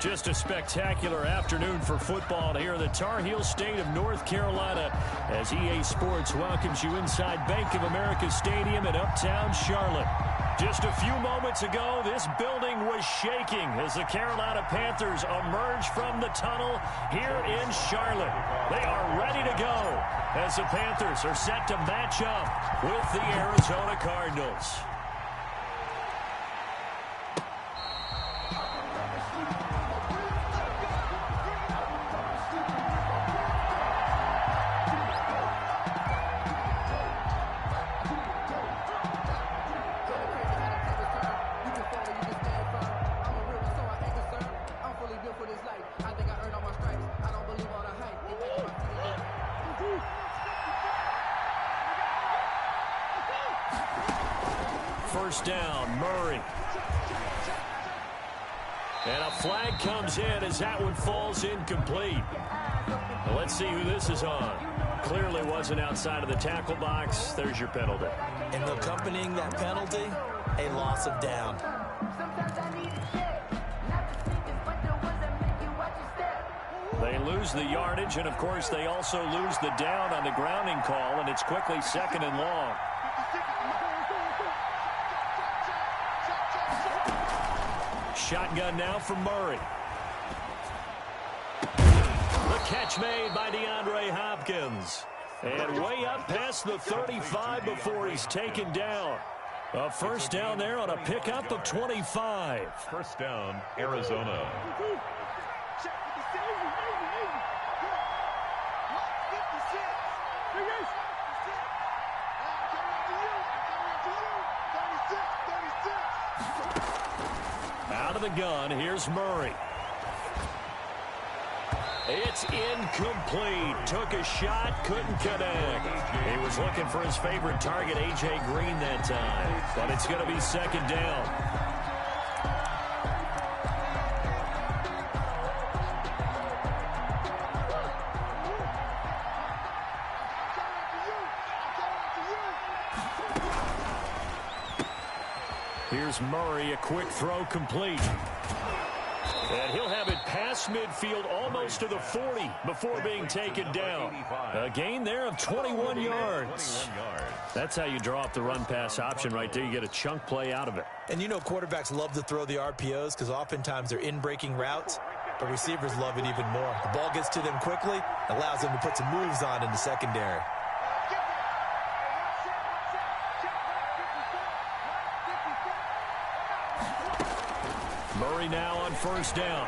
Just a spectacular afternoon for football here in the Tar Heel state of North Carolina as EA Sports welcomes you inside Bank of America Stadium in uptown Charlotte. Just a few moments ago, this building was shaking as the Carolina Panthers emerge from the tunnel here in Charlotte. They are ready to go as the Panthers are set to match up with the Arizona Cardinals. First down, Murray. And a flag comes in as that one falls incomplete. Well, let's see who this is on. Clearly wasn't outside of the tackle box. There's your penalty. And accompanying that penalty, a loss of down. They lose the yardage, and of course they also lose the down on the grounding call, and it's quickly second and long. Shotgun now for Murray. The catch made by DeAndre Hopkins. And way up past the 35 before he's taken down. A first down there on a pickup of 25. First down, Arizona. Out of the gun, here's Murray. It's incomplete. Took a shot, couldn't connect. He was looking for his favorite target, A.J. Green, that time. But it's going to be second down. Here's Murray, a quick throw complete. And he'll have it past midfield almost to the 40 before being taken down. A gain there of 21 yards. That's how you draw up the run-pass option right there. You get a chunk play out of it. And you know quarterbacks love to throw the RPOs because oftentimes they're in-breaking routes, but receivers love it even more. The ball gets to them quickly, allows them to put some moves on in the secondary. Murray now on first down.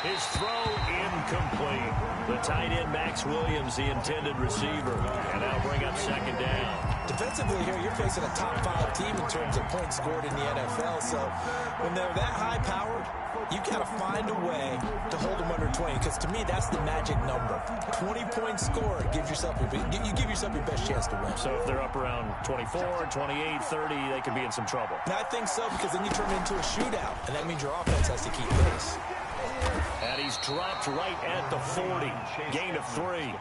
His throw incomplete. The tight end, Max Williams, the intended receiver. And now bring up second down. Defensively here, you're facing a top-5 team in terms of points scored in the NFL. So when they're that high-powered, you got to find a way to hold them under 20. Because to me, that's the magic number. 20 points scored, you give yourself your best chance to win. So if they're up around 24, 28, 30, they could be in some trouble. And I think so, because then you turn it into a shootout. And that means your offense has to keep pace. And he's dropped right at the 40. Gain of 3.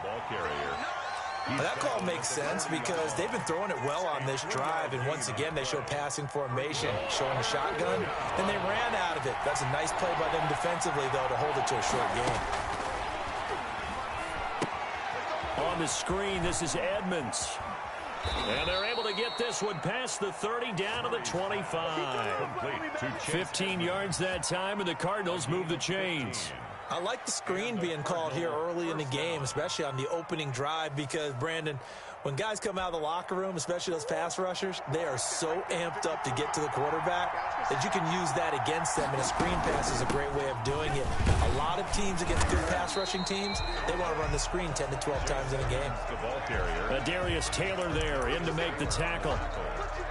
Well, that call makes sense because they've been throwing it well on this drive, and once again they show passing formation, showing the shotgun, and they ran out of it. That's a nice play by them defensively, though, to hold it to a short gain. On the screen, this is Edmonds. And they're able to get this one past the 30 down to the 25. 15 yards that time, and the Cardinals move the chains. I like the screen being called here early in the game, especially on the opening drive, because, Brandon, when guys come out of the locker room, especially those pass rushers, they are so amped up to get to the quarterback that you can use that against them, and a screen pass is a great way of doing it. A lot of teams against good pass rushing teams, they want to run the screen 10 to 12 times in a game. Darius Taylor there in to make the tackle.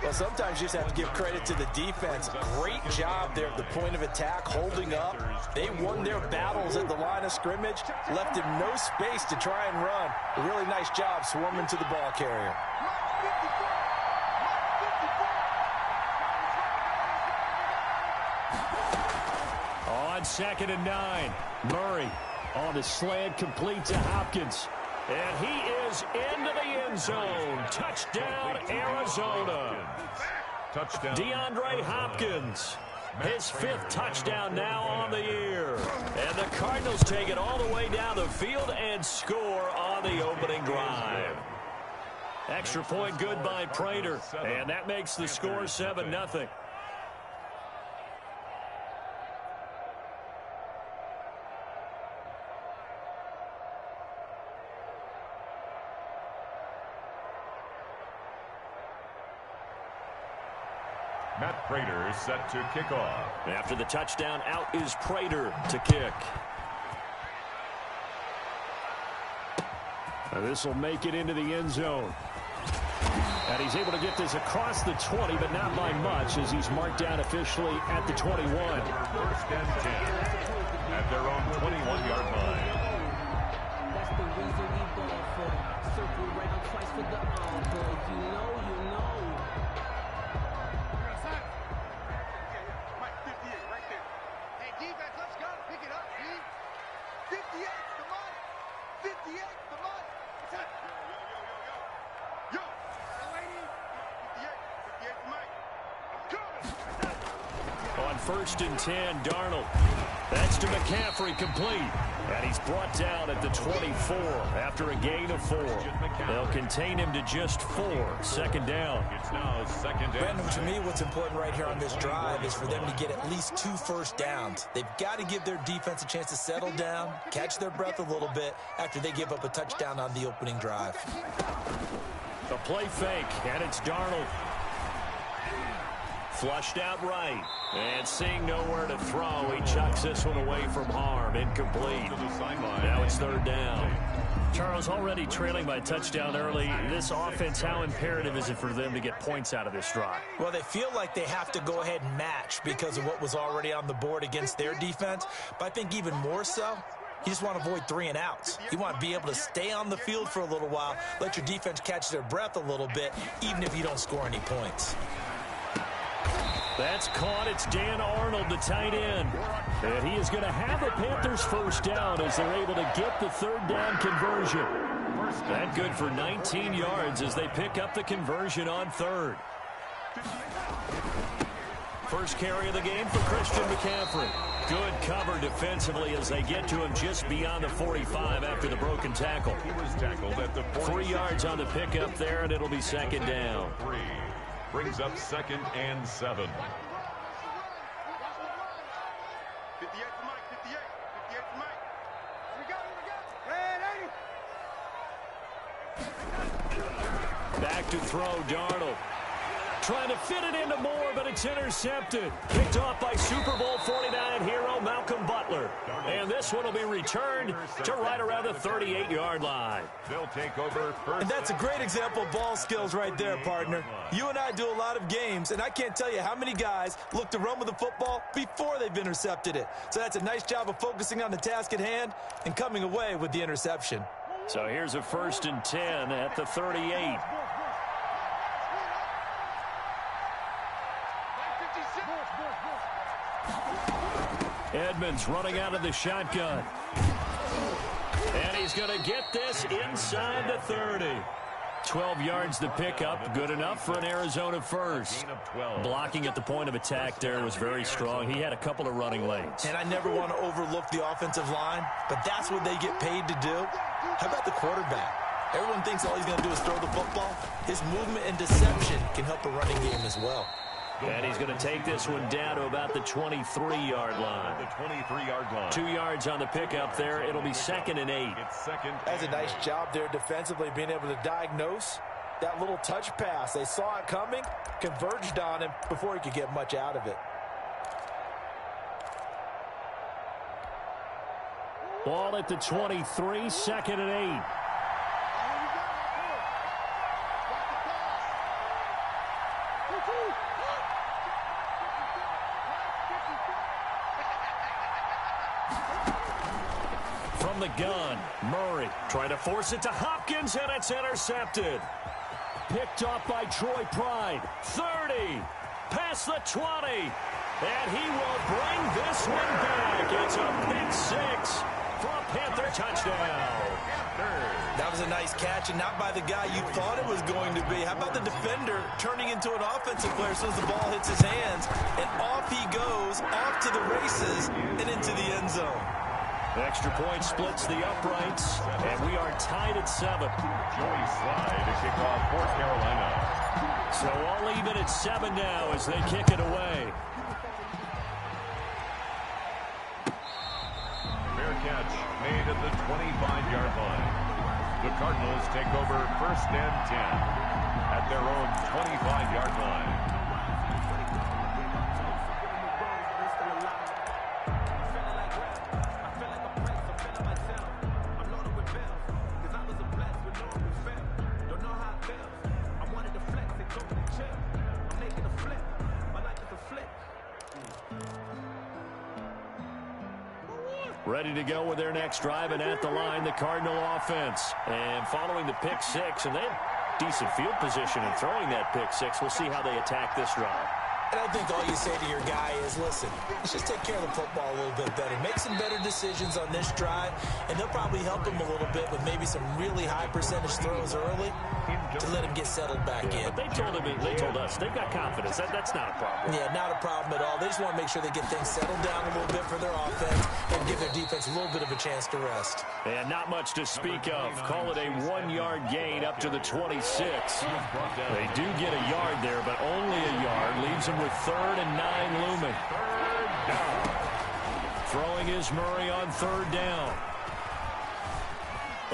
Well, sometimes you just have to give credit to the defense. Great job there at the point of attack, holding up. They won their battles at the line of scrimmage, left him no space to try and run. A really nice job swarming to the ball carrier. On second and 9, Murray on the slant, complete to Hopkins. And he is into the end zone. Touchdown, Arizona. Touchdown. DeAndre Hopkins. His 5th touchdown now on the year. And the Cardinals take it all the way down the field and score on the opening drive. Extra point good by Prater. And that makes the score 7-0. Matt Prater set to kick off. After the touchdown, out is Prater to kick. This will make it into the end zone. And he's able to get this across the 20, but not by much, as he's marked down officially at the 21. First and 10 at their own 21-yard line. That's the reason we ball for. Circle round twice for the all boys. You know. Mike, 58 right there. Hey, defense, let's go. Pick it up, G. 58, come on. 58, come on. What's up? Yo. Lady. 58, Mike. I'm coming. On 1st and 10, Darnold. That's to McCaffrey, complete. And he's brought down at the 24 after a gain of 4. They'll contain him to just 4. Second down. It's now second down. Brandon, to me, what's important right here on this drive is for them to get at least 2 first downs. They've got to give their defense a chance to settle down, catch their breath a little bit after they give up a touchdown on the opening drive. A play fake, and it's Darnold. Flushed out right. And seeing nowhere to throw, he chucks this one away from harm. Incomplete. Now it's 3rd down. Charles, already trailing by touchdown early. This offense, how imperative is it for them to get points out of this drive? Well, they feel like they have to go ahead and match because of what was already on the board against their defense. But I think even more so, you just want to avoid 3 and outs. You want to be able to stay on the field for a little while, let your defense catch their breath a little bit, even if you don't score any points. That's caught. It's Dan Arnold, the tight end. And he is going to have the Panthers first down as they're able to get the 3rd down conversion. That good for 19 yards as they pick up the conversion on 3rd. First carry of the game for Christian McCaffrey. Good cover defensively as they get to him just beyond the 45 after the broken tackle. He was tackled at the 3 yards on the pickup there, and it'll be second down. 3. Brings up 2nd and 7. 58 to Mike, 58 to Mike. Here we go. Back to throw, Darnold. Trying to fit it into Moore, but it's intercepted. Picked off by Super Bowl 49 hero Malcolm Butler. And this one will be returned to right around the 38-yard line. They'll take over first. And that's a great example of ball skills right there, partner. You and I do a lot of games, and I can't tell you how many guys look to run with the football before they've intercepted it. So that's a nice job of focusing on the task at hand and coming away with the interception. So here's a 1st and 10 at the 38. Edmonds running out of the shotgun. And he's going to get this inside the 30. 12 yards to pick up. Good enough for an Arizona first. Blocking at the point of attack there was very strong. He had a couple of running lanes. And I never want to overlook the offensive line, but that's what they get paid to do. How about the quarterback? Everyone thinks all he's going to do is throw the football. His movement and deception can help a running game as well. And he's going to take this one down to about the 23-yard line. The 23-yard line. 2 yards on the pickup there. It'll be 2nd and 8. It's 2nd. That's a nice job there defensively, being able to diagnose that little touch pass. They saw it coming, converged on him before he could get much out of it. Ball at the 23, 2nd and 8. From the gun, Murray trying to force it to Hopkins, and it's intercepted. Picked off by Troy Pride. 30, past the 20, and he will bring this one back. It's a pick 6 for a Panther touchdown. That was a nice catch, and not by the guy you thought it was going to be. How about the defender turning into an offensive player as soon as the ball hits his hands, and off he goes, off to the races, and into the end zone. The extra point splits the uprights, and we are tied at 7. Joey Slye to kick off for Carolina. So all even at 7 now as they kick it away. Fair catch made at the 25-yard line. The Cardinals take over 1st and 10 at their own 25-yard line. Ready to go with their next drive, and at the line, the Cardinal offense. And following the pick 6, and they have decent field position in throwing that pick 6. We'll see how they attack this drive. And I think all you say to your guy is, listen, let's just take care of the football a little bit better. Make some better decisions on this drive, and they'll probably help him a little bit with maybe some really high percentage throws early to let him get settled back in. But they told us they've got confidence. That's not a problem. Yeah, not a problem at all. They just want to make sure they get things settled down a little bit for their offense and give their defense a little bit of a chance to rest. And not much to speak of. Call it a 1-yard gain up to the 26. They do get a yard there, but only a yard. Leaves them with 3rd and 9 looming. Throwing is Murray on 3rd down.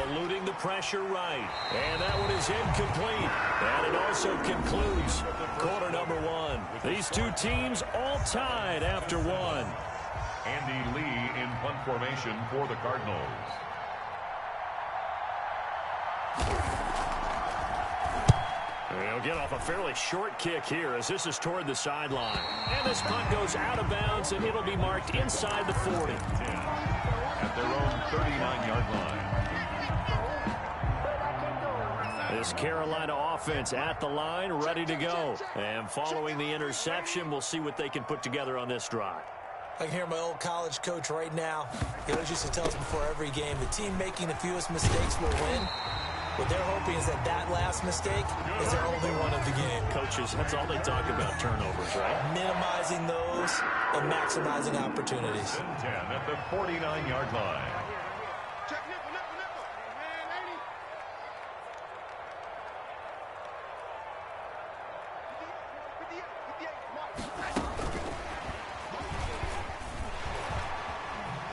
Eluding the pressure right. And that one is incomplete. And it also concludes quarter number 1. These two teams all tied after 1. Andy Lee in punt formation for the Cardinals. They'll get off a fairly short kick here as this is toward the sideline. And this punt goes out of bounds, and it'll be marked inside the 40. At their own 39-yard line. This Carolina offense at the line, ready to go. And following the interception, we'll see what they can put together on this drive. I can hear my old college coach right now. He always used to tell us before every game, the team making the fewest mistakes will win. What they're hoping is that last mistake is their only one of the game. Coaches, that's all they talk about, turnovers, right? Minimizing those and maximizing opportunities. 10 at the 49-yard line. Check nickel. Man, 80.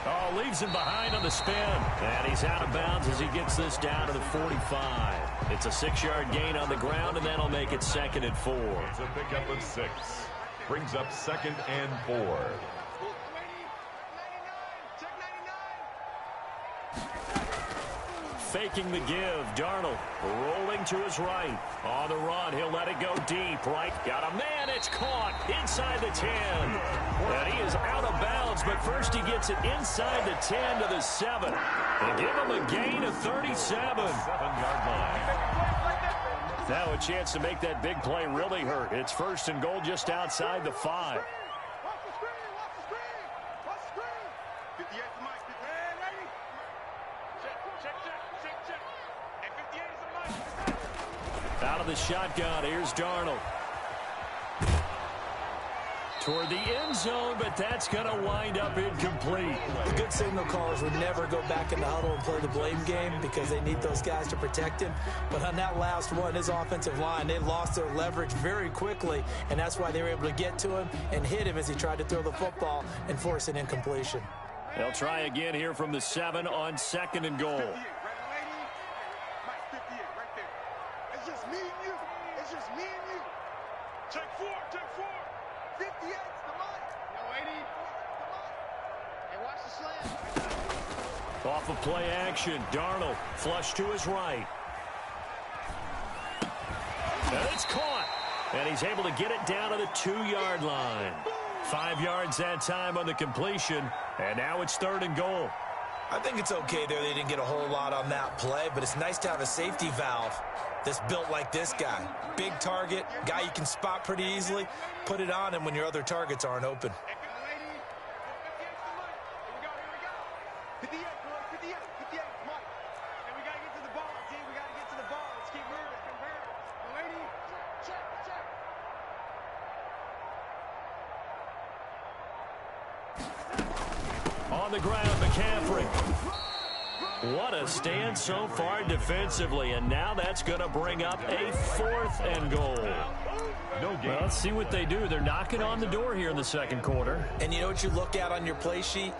Oh, leaves him behind on the spin. And he's out of bounds as he gets this down to the 45. It's a 6-yard gain on the ground, and that'll make it 2nd and 4. It's a pickup of 6. Brings up 2nd and 4. Faking the give. Darnold rolling to his right. On the run, he'll let it go deep. Right, got a man. It's caught inside the 10. And he is out of bounds, but first he gets it inside the 10 to the 7. And give him a gain of 37. 7-yard line. Now a chance to make that big play really hurt. It's 1st and goal just outside the 5. Watch the screen. 58 to Mike. Man, 80. Check. And 58 is a Mike. Out of the shotgun, here's Darnold. Toward the end zone, but that's going to wind up incomplete. The good signal callers would never go back in the huddle and play the blame game because they need those guys to protect him. But on that last one, his offensive line, they lost their leverage very quickly, and that's why they were able to get to him and hit him as he tried to throw the football and force an incompletion. They'll try again here from the 7 on 2nd and goal. 58, right, lady? Mike, 58, right there. It's just me and you. Check 4. 58's the Mike. Yo, 80. Hey, watch the slant. Off of play action, Darnold flush to his right. And it's caught. And he's able to get it down to the 2-yard line. 5 yards that time on the completion. And now it's 3rd and goal. I think it's okay there. They didn't get a whole lot on that play, but it's nice to have a safety valve that's built like this guy. Big target, guy you can spot pretty easily. Put it on him when your other targets aren't open. Hey, lady. 58's the Mike. Here we go. 58, boy. 58, Mike. And we got to get to the ball, team. on the ground, McCaffrey. What a stand so far defensively, and now that's going to bring up a 4th and goal. Well, let's see what they do. They're knocking on the door here in the second quarter. And you know what you look at on your play sheet?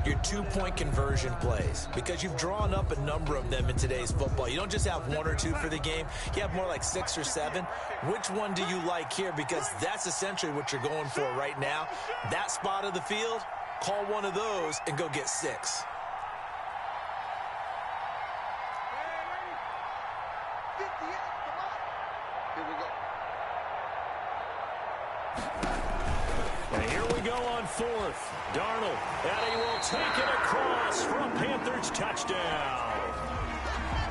Your 2-point conversion plays, because you've drawn up a number of them in today's football. You don't just have 1 or 2 for the game. You have more like 6 or 7. Which one do you like here? Because that's essentially what you're going for right now. That spot of the field, call one of those and go get 6. And here we go on 4th. Darnold, and he will take it across for a Panthers touchdown.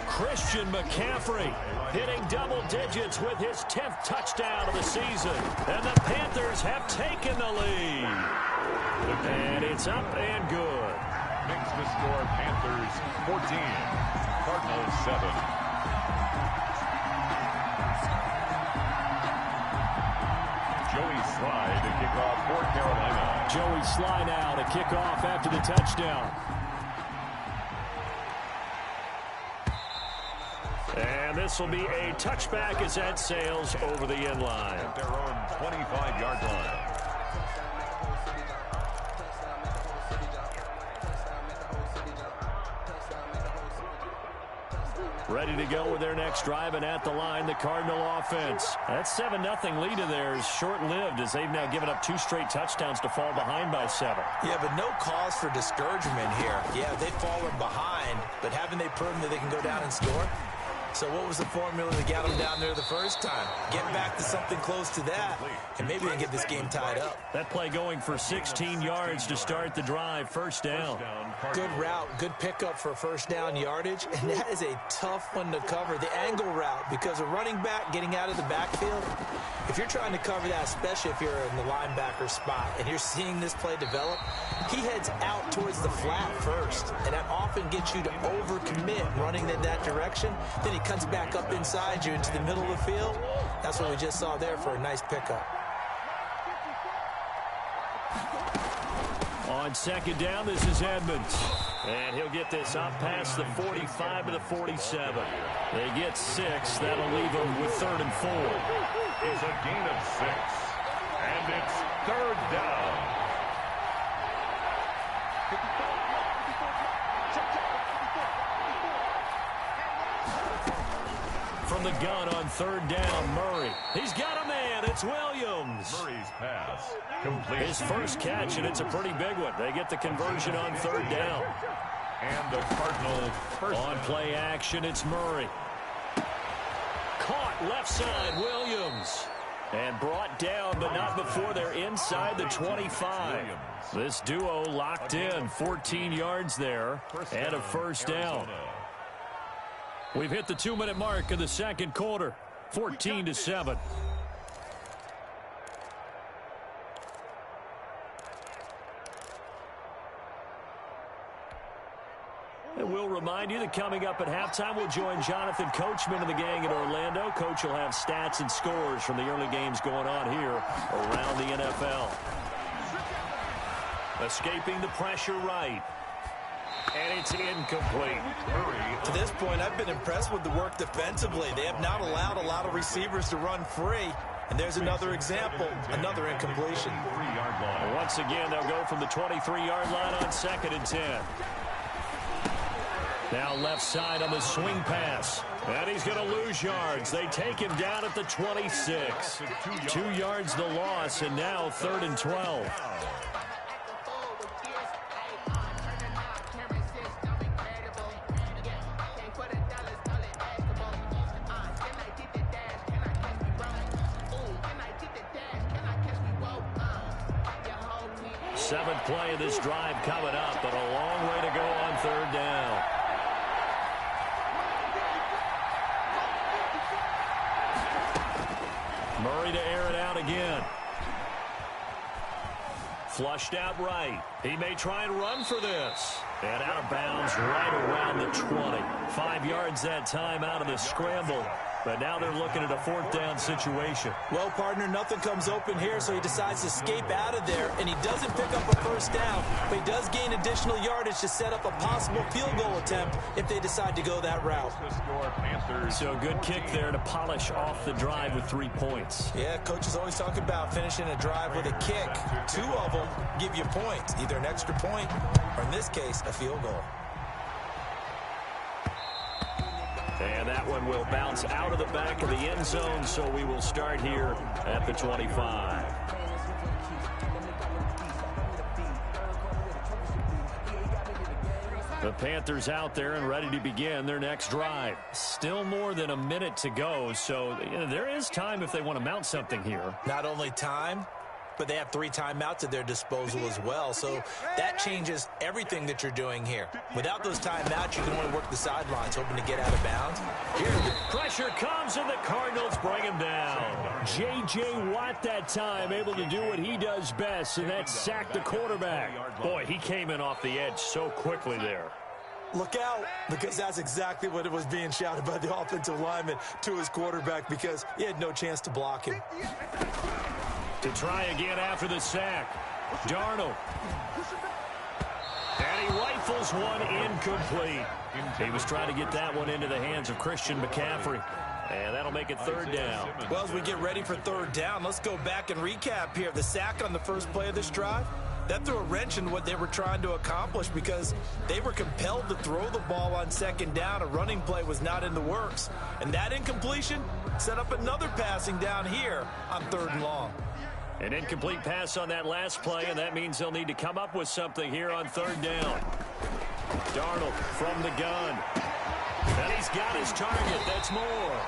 Christian McCaffrey hitting double digits with his 10th touchdown of the season. And the Panthers have taken the lead. And it's up and good. Makes the score Panthers 14, Cardinals 7. Joey Sly to kick off for Carolina. Joey Sly now to kick off after the touchdown. And this will be a touchback as that sails over the end line. At their own 25-yard line. Ready to go with their next drive, and at the line, the Cardinal offense. That 7-0 lead of theirs short-lived as they've now given up 2 straight touchdowns to fall behind by 7. Yeah, but no cause for discouragement here. Yeah, they've fallen behind, but haven't they proven that they can go down and score? So what was the formula that got them down there the first time? Get back to something close to that, and maybe they can get this game tied up. That play going for 16 yards to start the drive. First down. Good route, good pickup for first down yardage, and that is a tough one to cover. The angle route, because a running back getting out of the backfield, if you're trying to cover that, especially if you're in the linebacker spot, and you're seeing this play develop, he heads out towards the flat first, and that often gets you to overcommit running in that direction. Then he cuts back up inside you into the middle of the field. That's what we just saw there for a nice pickup. On second down, this is Edmonds. And he'll get this up past the 45 to the 47. They get 6. That'll leave them with 3rd and 4. Is a gain of 6. And it's 3rd down. From the gun on 3rd down, Murray. He's got a man. It's Williams. Murray's pass complete. His first catch, and it's a pretty big one. They get the conversion on 3rd down. And the Cardinals first on play action, it's Murray. Caught left side, Williams. And brought down, but not before they're inside the 25. This duo locked in, 14 yards there, and a first down. We've hit the 2-minute mark of the second quarter, 14-7. And we'll remind you that coming up at halftime, we'll join Jonathan Coachman and the gang in Orlando. Coach will have stats and scores from the early games going on here around the NFL. Escaping the pressure right. And it's incomplete. To this point, I've been impressed with the work defensively. They have not allowed a lot of receivers to run free. And there's another example, another incompletion. And once again, they'll go from the 23-yard line on 2nd and 10. Now left side on the swing pass. And he's going to lose yards. They take him down at the 26. 2 yards the loss, and now 3rd and 12. Seventh play of this drive coming up, but a long way to go on 3rd down. Murray to air it out again. Flushed out right. He may try and run for this. And out of bounds right around the 20. 5 yards that time out of the scramble. But now they're looking at a 4th down situation. Well, partner, nothing comes open here, so he decides to escape out of there, and he doesn't pick up a 1st down, but he does gain additional yardage to set up a possible field goal attempt if they decide to go that route. So good kick there to polish off the drive with 3 points. Yeah, coach is always talking about finishing a drive with a kick. 2 of them give you points, either an extra point or, in this case, a field goal. And that one will bounce out of the back of the end zone, so we will start here at the 25. The Panthers out there and ready to begin their next drive. Still more than a minute to go, so there is time if they want to mount something here. Not only time, but they have 3 timeouts at their disposal as well. So that changes everything that you're doing here. Without those timeouts, you can only work the sidelines, hoping to get out of bounds. Here, the pressure comes, and the Cardinals bring him down. J.J. Watt that time, able to do what he does best, and that's sack the quarterback. Boy, he came in off the edge so quickly there. Look out, because that's exactly what it was being shouted by the offensive lineman to his quarterback, because he had no chance to block him. To try again after the sack. Darnold. And he rifles one incomplete. He was trying to get that one into the hands of Christian McCaffrey. And that'll make it 3rd down. Well, as we get ready for 3rd down, let's go back and recap here. The sack on the first play of this drive, that threw a wrench in what they were trying to accomplish because they were compelled to throw the ball on 2nd down. A running play was not in the works. And that incompletion set up another passing down here on 3rd and long. An incomplete pass on that last play, and that means they'll need to come up with something here on 3rd down. Darnold from the gun. And he's got his target. That's more.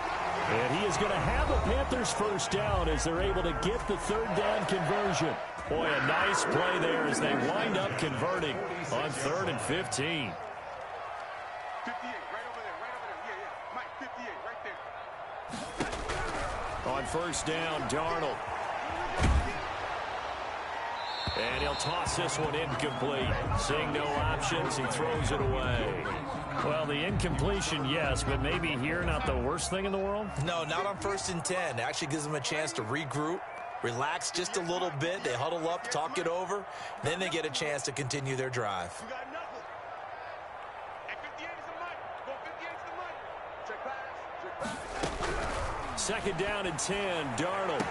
And he is going to have a Panthers 1st down as they're able to get the 3rd down conversion. Boy, a nice play there as they wind up converting on 3rd and 15. 58, right over there, right over there. Yeah. Mike, 58, right there. On 1st down, Darnold. And he'll toss this one incomplete. Seeing no options, he throws it away. Well, the incompletion, yes, but maybe here not the worst thing in the world? No, not on 1st and 10. It actually gives them a chance to regroup, relax just a little bit. They huddle up, talk it over. Then they get a chance to continue their drive. We got nothing. At 58 is the money. Go 58 is the money. Check pass. 2nd down and 10, Darnold.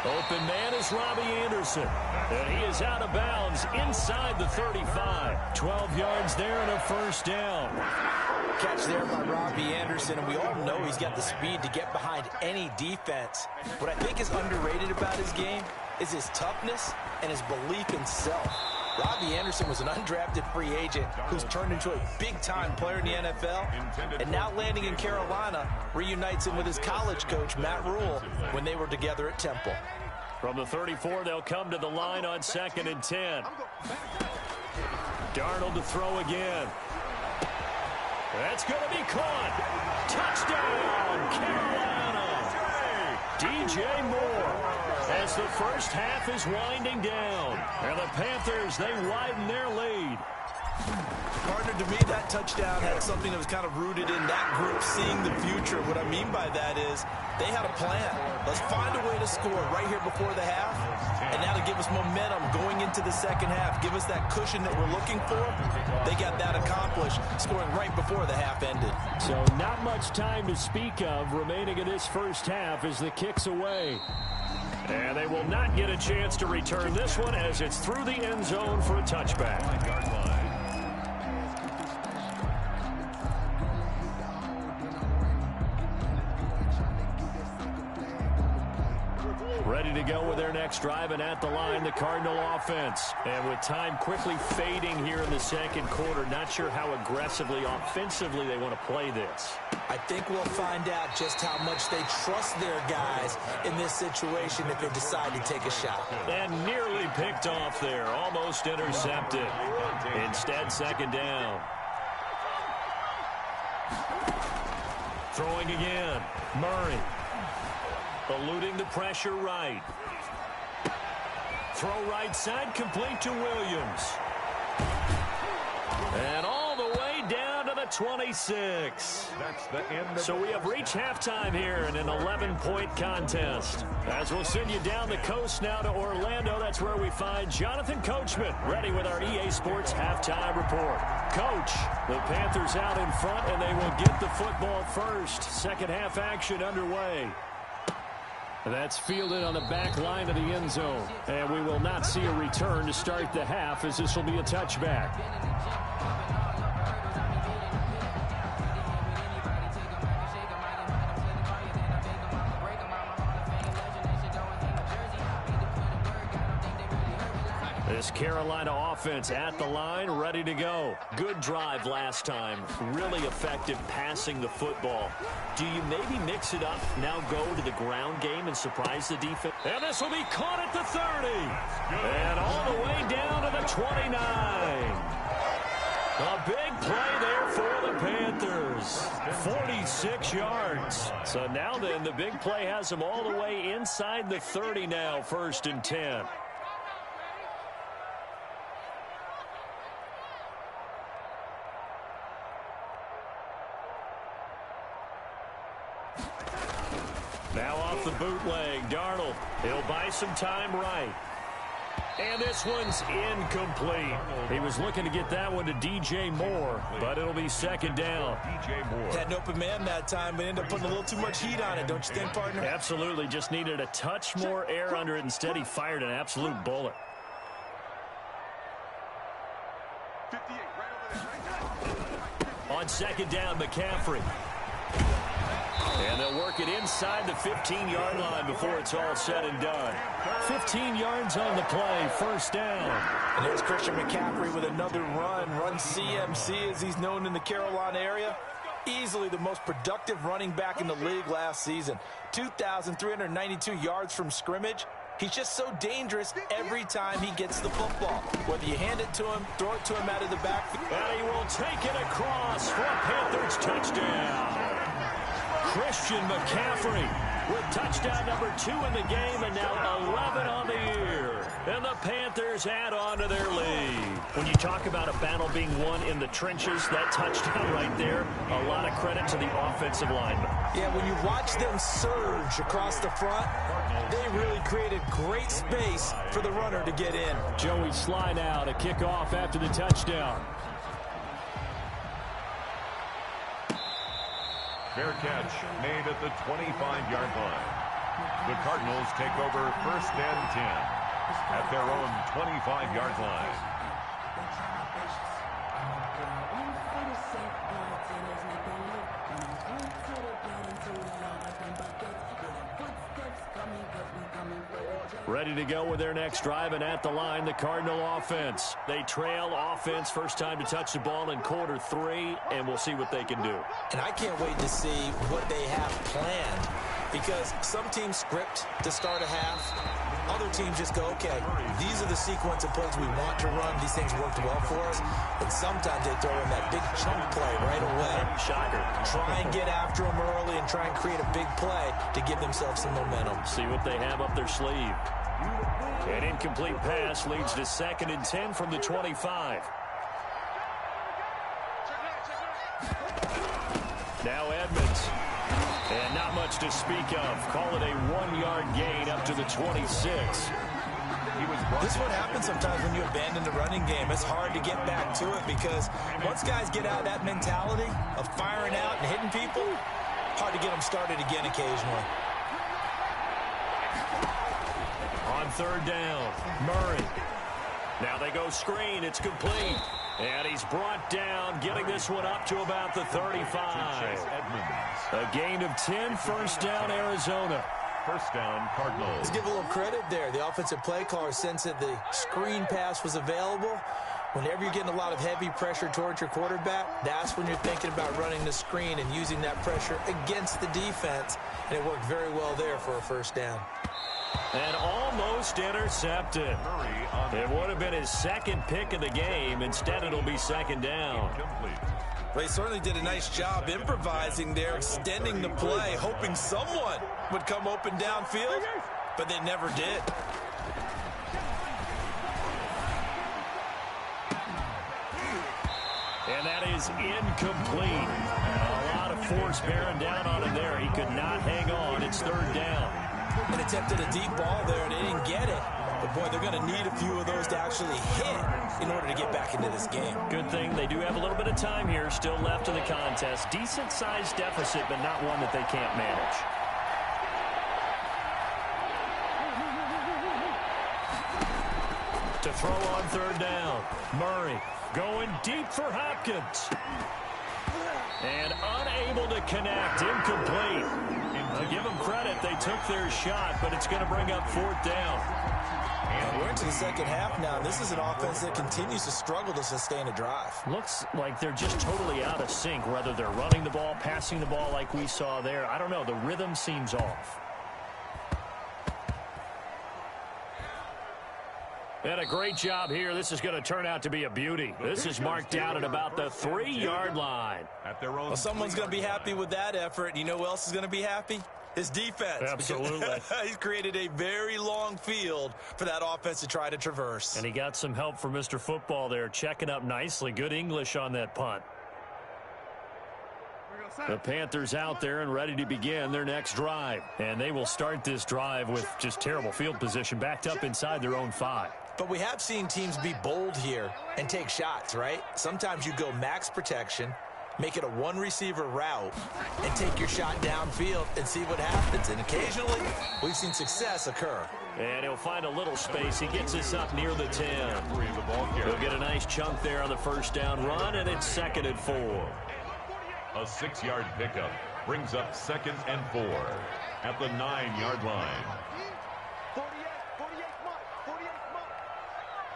Open man is Robbie Anderson. And he is out of bounds inside the 35. 12 yards there and a 1st down. Catch there by Robbie Anderson, and we all know he's got the speed to get behind any defense. What I think is underrated about his game is his toughness and his belief in self. Robbie Anderson was an undrafted free agent who's turned into a big-time player in the NFL, and now landing in Carolina reunites him with his college coach, Matt Rule, when they were together at Temple. From the 34, they'll come to the line on 2nd and 10. Darnold to throw again. That's going to be caught. Touchdown, Carolina. DJ Moore. As the 1st half is winding down. And the Panthers, they widen their lead. Partner, to me, that touchdown had something that was kind of rooted in that group seeing the future. What I mean by that is they had a plan. Let's find a way to score right here before the half, and that'll give us momentum going into the 2nd half, give us that cushion that we're looking for. They got that accomplished, scoring right before the half ended. So not much time to speak of remaining in this 1st half as the kick's away. And they will not get a chance to return this one as it's through the end zone for a touchback. Ready to go with their next drive, and at the line, the Cardinal offense. And with time quickly fading here in the 2nd quarter, not sure how aggressively, offensively they want to play this. I think we'll find out just how much they trust their guys in this situation if they decide to take a shot. And nearly picked off there, almost intercepted. Instead, 2nd down. Throwing again, Murray. Eluding the pressure right. Throw right side, complete to Williams. And all the way down to the 26. That's the end of So we have reached halftime here in an 11-point contest. As we'll send you down the coast now to Orlando, that's where we find Jonathan Coachman ready with our EA Sports halftime report. Coach, the Panthers out in front, and they will get the football first. Second half action underway. That's fielded on the back line of the end zone. And we will not see a return to start the half, as this will be a touchback. This Carolina offense at the line, ready to go. Good drive last time. Really effective passing the football. Do you maybe mix it up, now go to the ground game and surprise the defense? And this will be caught at the 30. And all the way down to the 29. A big play there for the Panthers. 46 yards. So now then, the big play has them all the way inside the 30 now, 1st and 10. Now off the bootleg, Darnold. He'll buy some time right. And this one's incomplete. He was looking to get that one to DJ Moore, but it'll be second down. DJ Moore. Had an open man that time, but ended up putting a little too much heat on it, don't you think, partner? Absolutely. Just needed a touch more air under it. Instead, he fired an absolute bullet. 58, right over there. On second down, McCaffrey. And they'll work it inside the 15-yard line before it's all said and done. 15 yards on the play, 1st down. And there's Christian McCaffrey with another run CMC as he's known in the Carolina area. Easily the most productive running back in the league last season. 2,392 yards from scrimmage. He's just so dangerous every time he gets the football. Whether you hand it to him, throw it to him out of the backfield. And he will take it across for a Panthers touchdown. Christian McCaffrey with touchdown number 2 in the game, and now 11 on the year. And the Panthers add on to their lead. When you talk about a battle being won in the trenches, that touchdown right there, a lot of credit to the offensive linemen. Yeah, when you watch them surge across the front, they really created great space for the runner to get in. Joey Sly now to kick off after the touchdown. Fair catch made at the 25-yard line. The Cardinals take over 1st and 10 at their own 25-yard line. Ready to go with their next drive, and at the line, the Cardinal offense. They trail offense, first time to touch the ball in quarter 3, and we'll see what they can do. And I can't wait to see what they have planned, because some teams script to start a half. Other teams just go, okay, these are the sequence of plays we want to run. These things worked well for us. And sometimes they throw in that big chunk play right away. Shocker. Try and get after them early and try and create a big play to give themselves some momentum. See what they have up their sleeve. An incomplete pass leads to 2nd and 10 from the 25. Now Edmonds. And not much to speak of. Call it a 1-yard gain up to the 26. This is what happens sometimes when you abandon the running game. It's hard to get back to it because once guys get out of that mentality of firing out and hitting people, hard to get them started again occasionally. On 3rd down, Murray. Now they go screen. It's complete. And he's brought down, getting this one up to about the 35. A gain of 10, 1st down, Arizona. 1st down, Cardinals. Let's give a little credit there. The offensive play caller sensed that the screen pass was available. Whenever you're getting a lot of heavy pressure towards your quarterback, that's when you're thinking about running the screen and using that pressure against the defense. And it worked very well there for a 1st down. And almost intercepted. It would have been his 2nd pick of the game. Instead, it'll be 2nd down. Well, he certainly did a nice job improvising there, extending the play, hoping someone would come open downfield, but they never did. And that is incomplete. A lot of force bearing down on him there. He could not hang on. It's third down. And attempted a deep ball there, and they didn't get it. But, boy, they're going to need a few of those to actually hit in order to get back into this game. Good thing they do have a little bit of time here still left in the contest. Decent-sized deficit, but not one that they can't manage. To throw on third down. Murray going deep for Hopkins. And unable to connect. Incomplete. I'll give them credit. They took their shot, but it's going to bring up fourth down. And we're into the second half now. This is an offense that continues to struggle to sustain a drive. Looks like they're just totally out of sync, whether they're running the ball, passing the ball like we saw there. I don't know. The rhythm seems off. And a great job here. This is going to turn out to be a beauty. This is marked down at about the 3-yard line. Well, someone's going to be happy with that effort. You know who else is going to be happy? His defense. Absolutely. He's created a very long field for that offense to try to traverse. And he got some help from Mr. Football there, checking up nicely. Good English on that punt. The Panthers out there and ready to begin their next drive. And they will start this drive with just terrible field position, backed up inside their own 5. But we have seen teams be bold here and take shots, right? Sometimes you go max protection, make it a one-receiver route, and take your shot downfield and see what happens. And occasionally, we've seen success occur. And he'll find a little space. He gets us up near the 10. He'll get a nice chunk there on the first down run, and it's 2nd and 4. A 6-yard pickup brings up 2nd and 4 at the 9-yard line. 48 months. 48 months.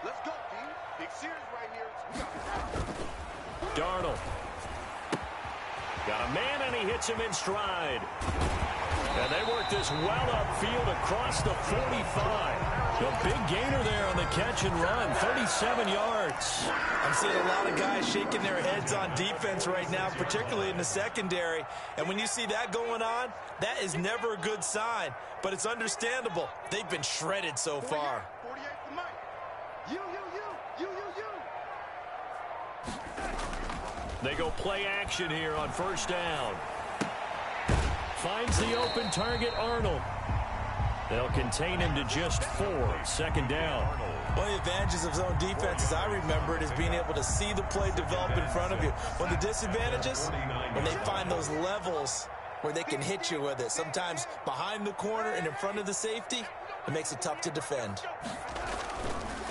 Let's go, team. Big series right here. Darnold. Got a man, and he hits him in stride. And they work this well upfield across the 45. A big gainer there on the catch and run, 37 yards. I'm seeing a lot of guys shaking their heads on defense right now, particularly in the secondary. And when you see that going on, that is never a good sign. But it's understandable. They've been shredded so far. 48 to Mike. You. They go play action here on first down. Finds the open target, Arnold. They'll contain him to just 4. 2nd down. One of the advantages of zone defense, as I remember it, is being able to see the play develop in front of you. One of the disadvantages, when they find those levels where they can hit you with it, sometimes behind the corner and in front of the safety, it makes it tough to defend.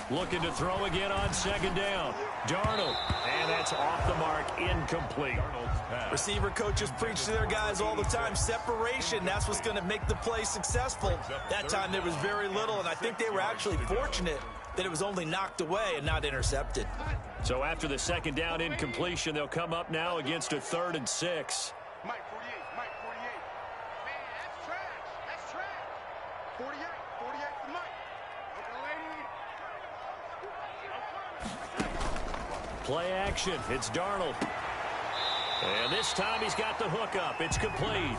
Looking to throw again on 2nd down. Darnold. And that's off the mark, incomplete. Receiver coaches preach to their guys all the time. Separation, that's what's going to make the play successful. That time there was very little, and I think they were actually fortunate that it was only knocked away and not intercepted. So after the 2nd down incompletion, they'll come up now against a 3rd and 6. Mike 48. Man, that's trash. 48 to Mike. Play action. It's Darnold. And this time he's got the hook up. It's complete.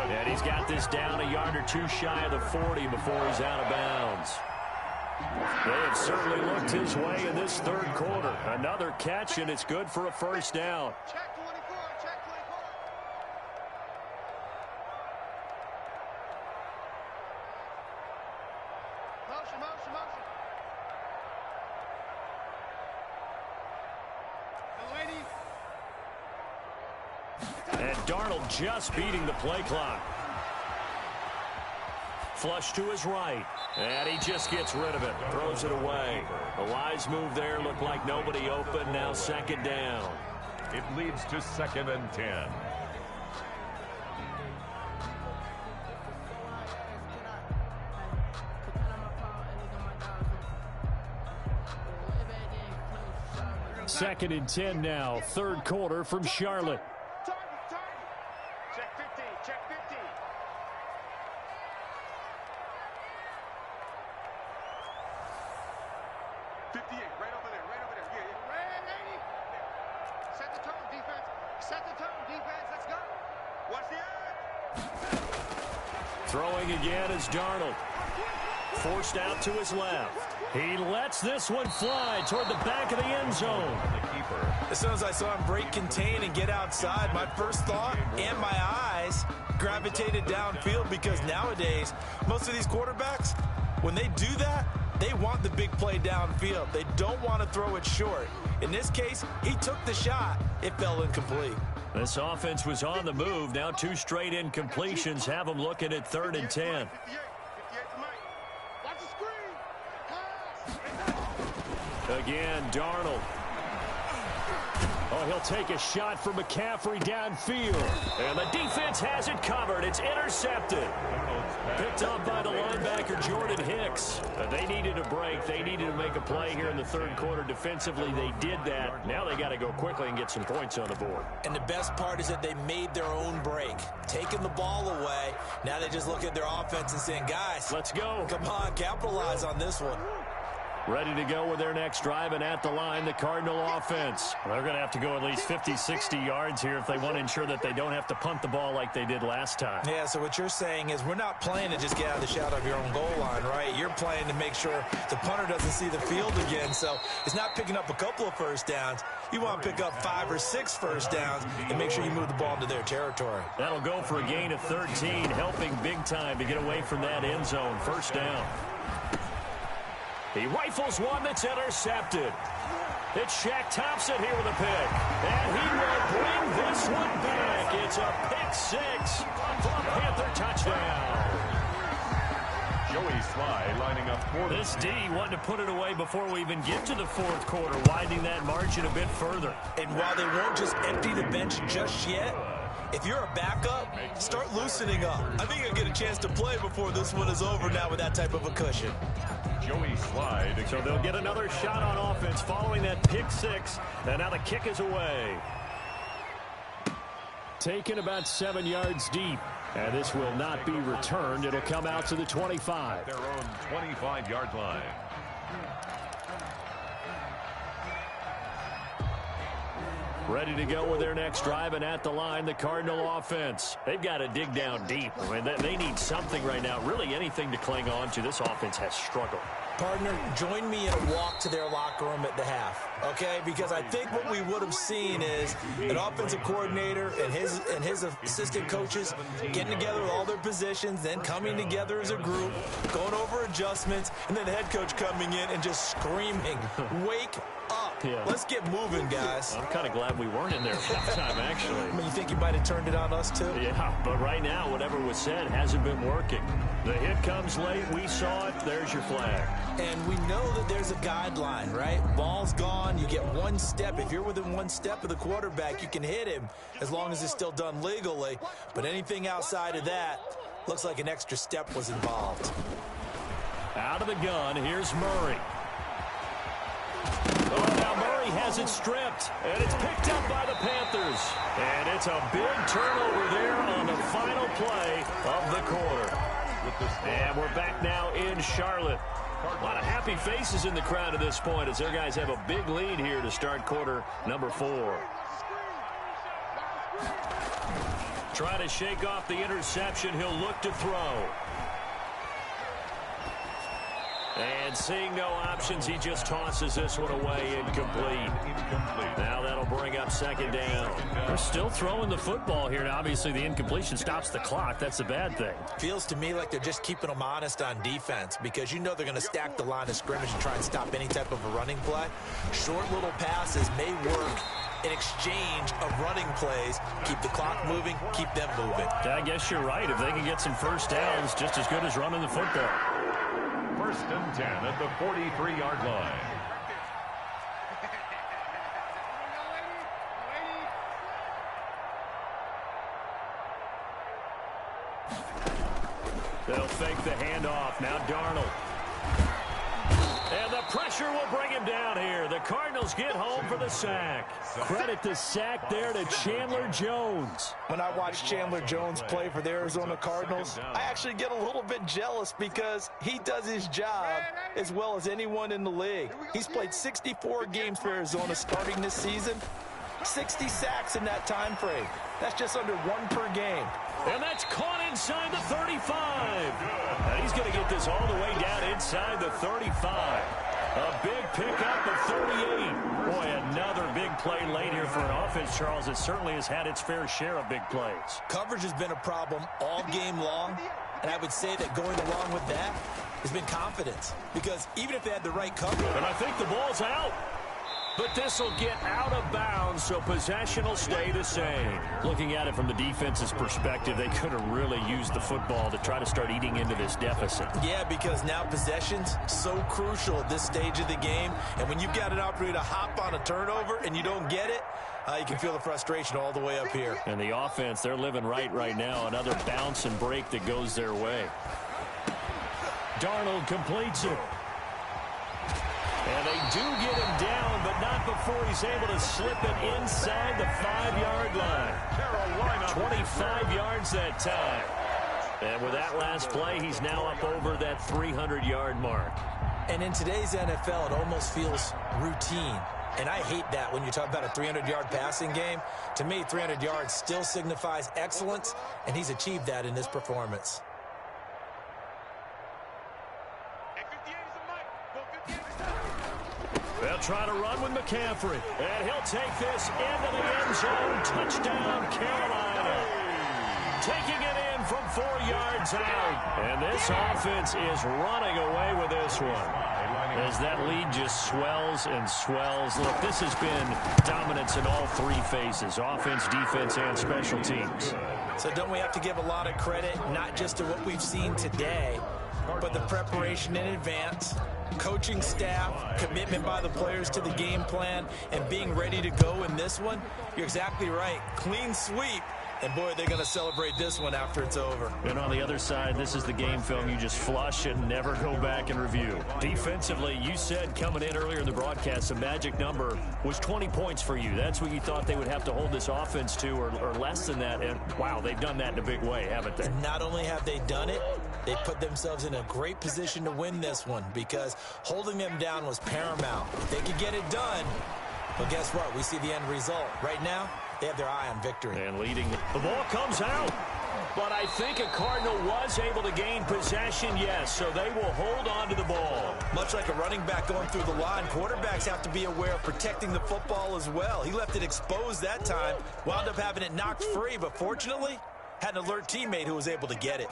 And he's got this down a yard or 2 shy of the 40 before he's out of bounds. They have certainly looked his way in this 3rd quarter. Another catch, and it's good for a first down. Check 24. Motion. And Darnold just beating the play clock. Flush to his right. And he just gets rid of it. Throws it away. A wise move there. Looked like nobody open. Now 2nd down. It leads to 2nd and 10. Second and 10 now. 3rd quarter from Charlotte. Check 50. 58, right over there. Yeah. Ready? Set the tone, defense. Let's go. Watch the edge. Throwing again is Darnold. Forced out to his left. He lets this one fly toward the back of the end zone. The keeper. As soon as I saw him break contain and get outside, my first thought and my eyes gravitated downfield, because nowadays, most of these quarterbacks, when they do that, they want the big play downfield. They don't want to throw it short. In this case, he took the shot. It fell incomplete. This offense was on the move. Now 2 straight incompletions have them looking at 3rd and 10. Again, Darnold. Oh, he'll take a shot for McCaffrey downfield. And the defense has it covered. It's intercepted. Picked up by the linebacker, Jordan Hicks. They needed a break. They needed to make a play here in the 3rd quarter. Defensively, they did that. Now they got to go quickly and get some points on the board. And the best part is that they made their own break. Taking the ball away. Now they just look at their offense and saying, guys, let's go. Come on, capitalize on this one. Ready to go with their next drive, and at the line, the Cardinal offense. They're going to have to go at least 50, 60 yards here if they want to ensure that they don't have to punt the ball like they did last time. Yeah, so what you're saying is we're not playing to just get out of the shadow of your own goal line, right? You're playing to make sure the punter doesn't see the field again. So it's not picking up a couple of first downs. You want to pick up 5 or 6 first downs and make sure you move the ball into their territory. That'll go for a gain of 13, helping big time to get away from that end zone. First down. He rifles one that's intercepted. It's Shaq Thompson here with a pick. And he will bring this one back. It's a pick 6 for a Panther touchdown. Joey Sly lining up for this D wanted to put it away before we even get to the 4th quarter, widening that margin a bit further. And while they won't just empty the bench just yet, if you're a backup, start loosening up. I think you'll get a chance to play before this one is over now with that type of a cushion. Joey Slide. So they'll get another shot on offense following that pick 6. And now the kick is away. Taken about 7 yards deep. And this will not be returned. It'll come out to the 25. Their own 25-yard line. Ready to go with their next drive, and at the line, the Cardinal offense. They've got to dig down deep. I mean, they need something right now, really anything to cling on to. This offense has struggled. Partner, join me in a walk to their locker room at the half, okay? Because I think what we would have seen is an offensive coordinator and his assistant coaches getting together with all their positions, then coming together as a group, going over adjustments, and then the head coach coming in and just screaming, wake up. Yeah. Let's get moving, guys. I'm kind of glad we weren't in there at halftime, actually. I mean, you think you might have turned it on us, too? Yeah, but right now, whatever was said hasn't been working. The hit comes late. We saw it. There's your flag. And we know that there's a guideline, right? Ball's gone. You get 1 step. If you're within 1 step of the quarterback, you can hit him as long as it's still done legally. But anything outside of that looks like an extra step was involved. Out of the gun, here's Murray. Oh, now Murray has it stripped, and it's picked up by the Panthers. And it's a big turnover there on the final play of the quarter. And we're back now in Charlotte. A lot of happy faces in the crowd at this point as their guys have a big lead here to start quarter number 4. Trying to shake off the interception. He'll look to throw. And seeing no options, he just tosses this one away, incomplete. Now that'll bring up 2nd down. We're still throwing the football here. Now, obviously, the incompletion stops the clock. That's the bad thing. Feels to me like they're just keeping them honest on defense because you know they're going to stack the line of scrimmage and try and stop any type of a running play. Short little passes may work in exchange of running plays. Keep the clock moving, keep them moving. I guess you're right. If they can get some first downs, just as good as running the football. 1st and 10 at the 43-yard line. They'll fake the handoff. Now Darnold. And the pressure will bring him down here. The Cardinals get home for the sack. Credit the sack there to Chandler Jones. When I watch Chandler Jones play for the Arizona Cardinals, I actually get a little bit jealous because he does his job as well as anyone in the league. He's played 64 games for Arizona starting this season. 60 sacks in that time frame. That's just under 1 per game. And that's caught inside the 35. And he's going to get this all the way down inside the 35. A big pickup of 38. Boy, another big play late here for an offense, Charles. It certainly has had its fair share of big plays. Coverage has been a problem all game long, and I would say that going along with that has been confidence. Because even if they had the right cover. And I think the ball's out. But this will get out of bounds, so possession will stay the same. Looking at it from the defense's perspective, they could have really used the football to try to start eating into this deficit. Yeah, because now possession's so crucial at this stage of the game. And when you've got an opportunity to hop on a turnover and you don't get it, you can feel the frustration all the way up here. And the offense, they're living right now. Another bounce and break that goes their way. Darnold completes it. And they do get him down, but not before he's able to slip it inside the 5-yard line. 25 yards that time. And with that last play, he's now up over that 300-yard mark. And in today's NFL, it almost feels routine. And I hate that when you talk about a 300-yard passing game. To me, 300 yards still signifies excellence, and he's achieved that in this performance. They'll try to run with McCaffrey. And he'll take this into the end zone. Touchdown, Carolina. Taking it in from 4 yards out. And this offense is running away with this one. As that lead just swells and swells. Look, this has been dominance in all three phases. Offense, defense, and special teams. So don't we have to give a lot of credit, not just to what we've seen today, but the preparation in advance, coaching staff, commitment by the players to the game plan, and being ready to go in this one? You're exactly right. Clean sweep. And, boy, they're going to celebrate this one after it's over. And on the other side, this is the game film you just flush and never go back and review. Defensively, you said coming in earlier in the broadcast, the magic number was 20 points for you. That's what you thought they would have to hold this offense to, or less than that. And, wow, they've done that in a big way, haven't they? And not only have they done it, they put themselves in a great position to win this one because holding them down was paramount. If they could get it done, well, guess what? We see the end result. Right now, they have their eye on victory. And leading. The ball comes out. But I think a Cardinal was able to gain possession, yes, so they will hold on to the ball. Much like a running back going through the line, quarterbacks have to be aware of protecting the football as well. He left it exposed that time, wound up having it knocked free, but fortunately, had an alert teammate who was able to get it.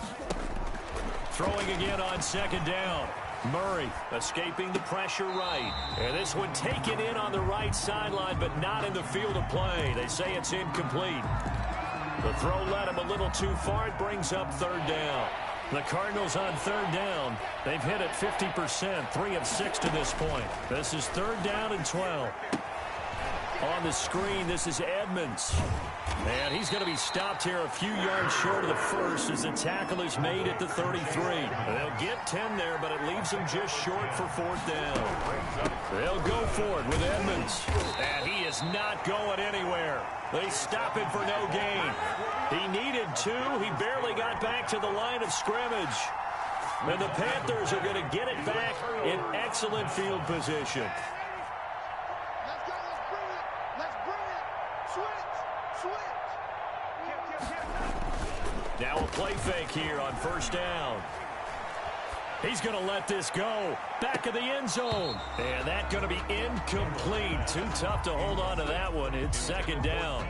Throwing again on second down. Murray escaping the pressure right. And this one taken in on the right sideline, but not in the field of play. They say it's incomplete. The throw led him a little too far. It brings up third down. The Cardinals on third down. They've hit it 50%, 3 of 6 to this point. This is third down and 12. On the screen, this is Edmonds. And he's going to be stopped here a few yards short of the first as the tackle is made at the 33. They'll get 10 there, but it leaves them just short for fourth down. They'll go for it with Edmonds. And he is not going anywhere. They stop him for no gain. He needed 2. He barely got back to the line of scrimmage. And the Panthers are going to get it back in excellent field position. Now a play fake here on first down. He's going to let this go. Back of the end zone. And that's going to be incomplete. Too tough to hold on to that one. It's second down.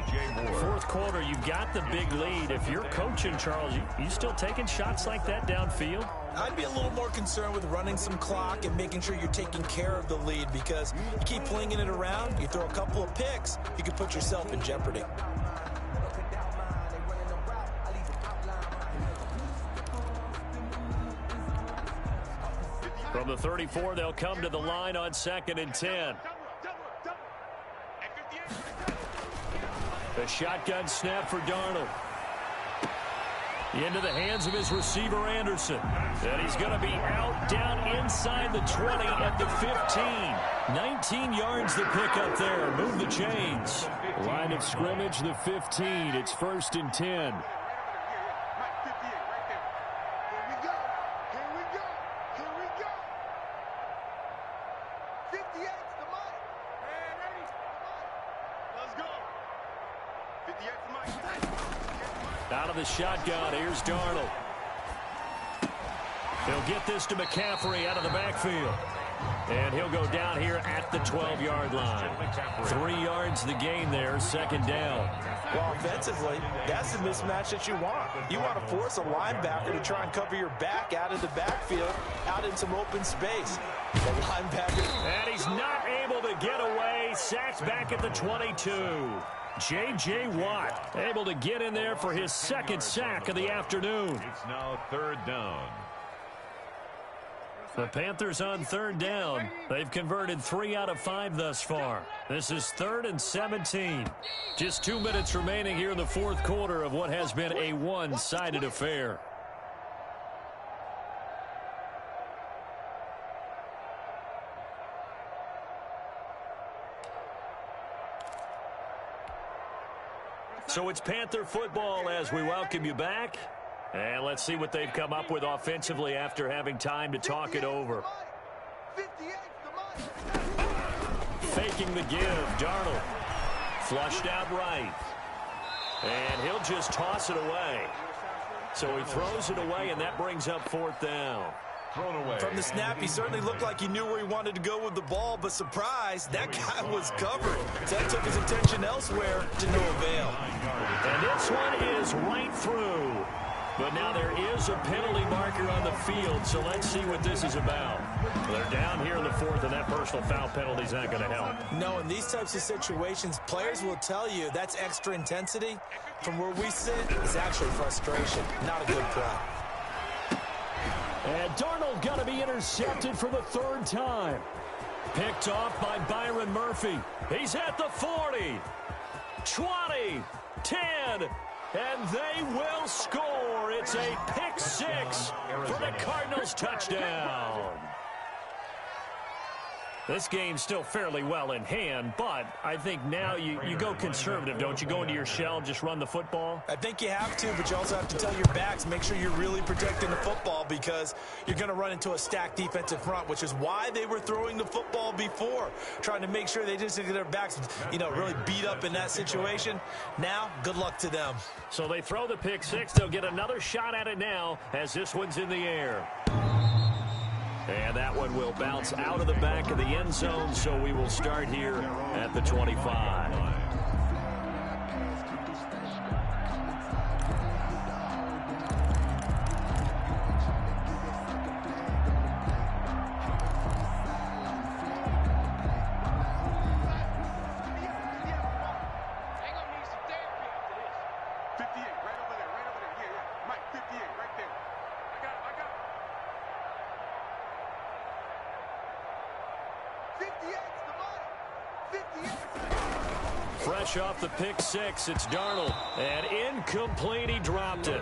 Fourth quarter, you've got the big lead. If you're coaching, Charles, you still taking shots like that downfield? I'd be a little more concerned with running some clock and making sure you're taking care of the lead because you keep flinging it around, you throw a couple of picks, you can put yourself in jeopardy. From the 34, they'll come to the line on second and 10. The shotgun snap for Darnold. Into the hands of his receiver, Anderson. And he's going to be out down inside the 20 at the 15. 19 yards to pick up there. Move the chains. Line of scrimmage, the 15. It's first and 10. Out of the shotgun, here's Darnold. He'll get this to McCaffrey out of the backfield. And he'll go down here at the 12-yard line. 3 yards the gain there, second down. Well, offensively, that's the mismatch that you want. You want to force a linebacker to try and cover your back out of the backfield, out in some open space. The linebacker. And he's not able to get away. Sacked back at the 22. J.J. Watt able to get in there for his second sack of the afternoon. It's now third down. The Panthers on third down. They've converted 3 out of 5 thus far. This is 3rd and 17. Just 2 minutes remaining here in the fourth quarter of what has been a one-sided affair. So it's Panther football as we welcome you back. And let's see what they've come up with offensively after having time to talk it over. Faking the give, Darnold. Flushed out right. And he'll just toss it away. So he throws it away, and that brings up 4th down. Thrown away. From the snap, he certainly looked like he knew where he wanted to go with the ball, but surprise, that guy was covered. So that took his attention elsewhere to no avail. And this one is right through. But now there is a penalty marker on the field, so let's see what this is about. They're down here in the 4th, and that personal foul penalty is not going to help. No, in these types of situations, players will tell you that's extra intensity. From where we sit, it's actually frustration, not a good play. And Darnold got to be intercepted for the 3rd time. Picked off by Byron Murphy. He's at the 40, 20, 10, and they will score. It's a pick 6 for the Cardinals touchdown. This game's still fairly well in hand, but I think now you go conservative, don't you? Go into your shell, just run the football? I think you have to, but you also have to tell your backs, make sure you're really protecting the football because you're going to run into a stacked defensive front, which is why they were throwing the football before, trying to make sure they just get their backs, really beat up in that situation. Now, good luck to them. So they throw the pick 6. They'll get another shot at it now as this one's in the air. And that one will bounce out of the back of the end zone, so we will start here at the 25. Fresh off the pick 6, it's Darnold. And incomplete, he dropped it.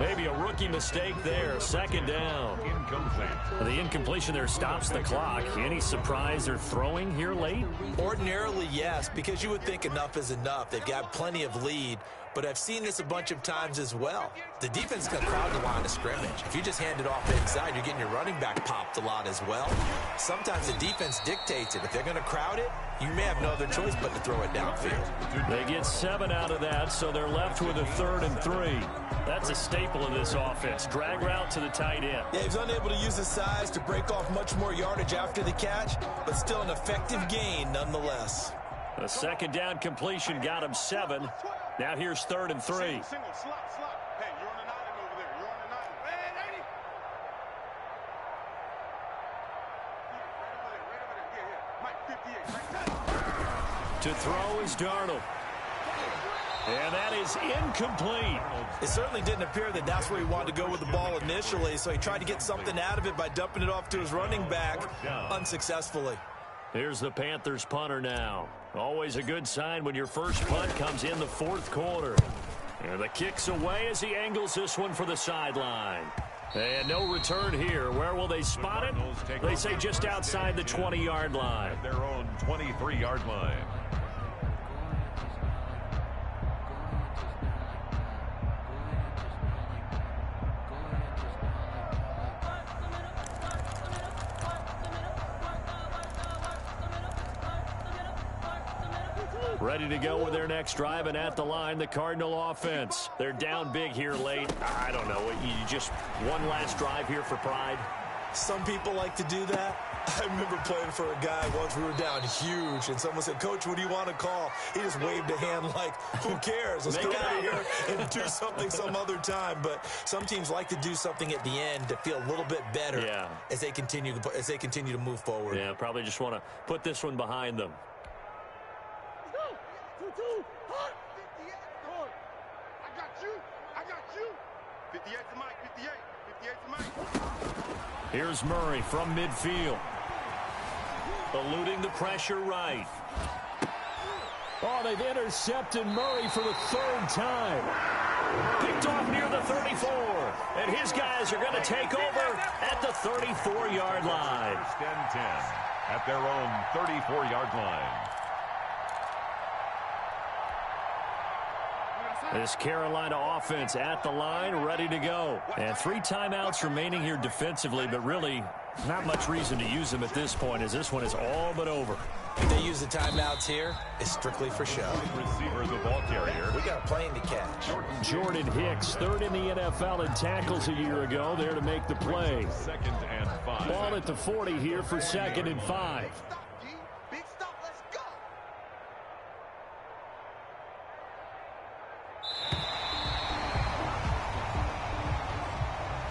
Maybe a rookie mistake there, 2nd down. Incomplete. The incompletion there stops the clock. Any surprise they're throwing here late? Ordinarily, yes, because you would think enough is enough. They've got plenty of lead, but I've seen this a bunch of times as well. The defense is going to crowd the line of scrimmage. If you just hand it off inside, you're getting your running back popped a lot as well. Sometimes the defense dictates it. If they're going to crowd it, you may have no other choice but to throw it downfield. They get 7 out of that, so they're left with a 3rd and 3. That's a staple of this offense. Drag route to the tight end. Yeah, he's unable to use his size to break off much more yardage after the catch, but still an effective gain nonetheless. The 2nd down completion got him 7. Now here's 3rd and 3. Single, slot. Hey, you're on an island over there. You're on an island. Hey, lady. Right over there. Yeah. Mike 58. Right. To throw is Darnold. And that is incomplete. It certainly didn't appear that that's where he wanted to go with the ball initially, so he tried to get something out of it by dumping it off to his running back unsuccessfully. Here's the Panthers punter now. Always a good sign when your first punt comes in the 4th quarter. And the kick's away as he angles this one for the sideline. And no return here. Where will they spot it? They say just outside the 20-yard line. Their own 23-yard line. Ready to go with their next drive, and at the line, the Cardinal offense. They're down big here late. I don't know. You just one last drive here for pride? Some people like to do that. I remember playing for a guy once. We were down huge, and someone said, "Coach, what do you want to call?" He just waved a hand like, who cares? Let's go out of here and do something some other time. But some teams like to do something at the end to feel a little bit better as they continue to move forward. Yeah, probably just want to put this one behind them. Let's go. 2-2. Hot. 58. Come on. I got you. I got you. 58 to Mike. 58. 58 to Mike. Here's Murray from midfield. Eluding the pressure right. Oh, they've intercepted Murray for the third time. Picked off near the 34. And his guys are going to take over at the 34-yard line. First and 10 at their own 34-yard line. This Carolina offense at the line, ready to go. And 3 timeouts remaining here defensively, but really not much reason to use them at this point, as this one is all but over. If they use the timeouts here, it's strictly for show. Receiver, the ball carrier. We got a plane to catch. Jordan Hicks, third in the NFL in tackles a year ago, there to make the play. 2nd and 5. Ball at the 40 here for 2nd and 5. Stop, G. Big stop. Let's go.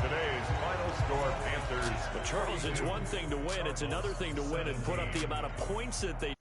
Today's final score, Panthers. But Charles, it's one thing to win. It's another thing to win and put up the amount of points that they